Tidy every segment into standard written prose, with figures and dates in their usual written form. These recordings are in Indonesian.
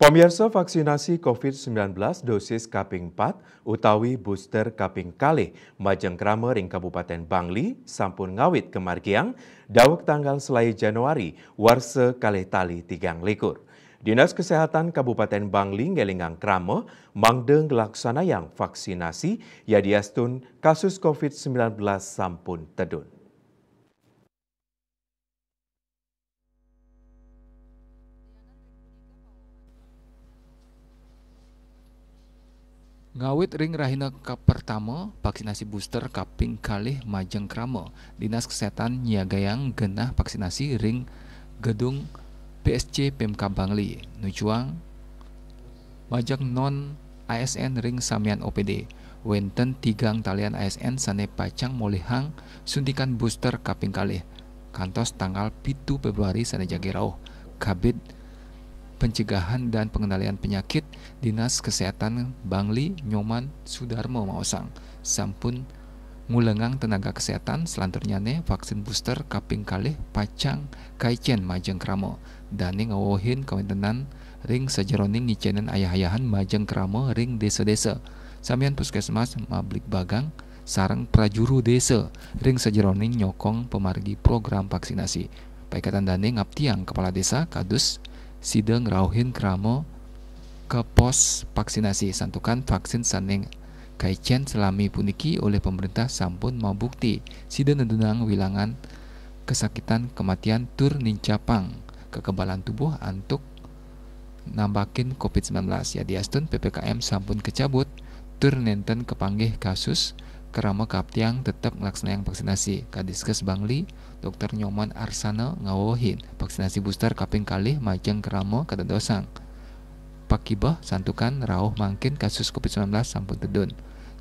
Pamirsa vaksinasi COVID-19 dosis kaping 4 utawi booster kaping kalih majeng krama ring Kabupaten Bangli sampun ngawit kemargiang dawek tanggal selai Januari warsa kalih tali 3 likur. Dinas Kesehatan Kabupaten Bangli ngelingang krama mangdeng laksanayang vaksinasi yadiastun kasus COVID-19 sampun tedun. Ngawit ring rahina pertama vaksinasi booster kaping kalih majeng krama, Dinas Kesehatan nyiagayang genah vaksinasi ring gedung PSC Pemkab Bangli nujuang majeng non ASN ring samian OPD. Wenten tigang talian ASN sane pacang molehang suntikan booster kaping kalih kantos tanggal 7 Februari sane jage rauh Kabid Pencegahan dan Pengendalian Penyakit Dinas Kesehatan Bangli Nyoman Sudarmo maosang sampun ngulengang tenaga kesehatan selanturnyane vaksin booster kaping kalih pacang kaicen majeng kramo dane ngawohin kawentenan ring sajeroning ngicenen ayah-ayahan majeng kramo ring desa-desa samian puskesmas mablik bagang sareng prajuru desa ring sajeroning nyokong pemargi program vaksinasi paikatan dane ngaptiang kepala desa kadus sidang rauhin kramo ke pos vaksinasi santukan vaksin saneng kaicen selami puniki oleh pemerintah sampun mau bukti sidang nedunang wilangan kesakitan kematian tur nincapang kekebalan tubuh antuk nambakin COVID-19 ya diastun PPKM sampun kecabut tur nenten kepanggih kasus kerama kaptiang tetap ngelaksanakan vaksinasi Kadiskes Bangli Dr. Nyoman Arsana ngawohin vaksinasi booster kaping kalih majeng kerama kadadosang pakibah santukan rauh mangkin kasus COVID-19 sampun tedun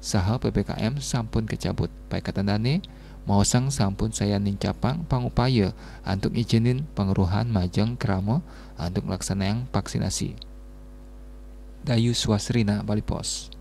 saha PPKM sampun kecabut paikatandane maosang sampun saya nincapang pangupaya antuk izinin pengeruhan majeng kerama antuk ngelaksanakan vaksinasi. Dayu Swasrina, Bali Pos.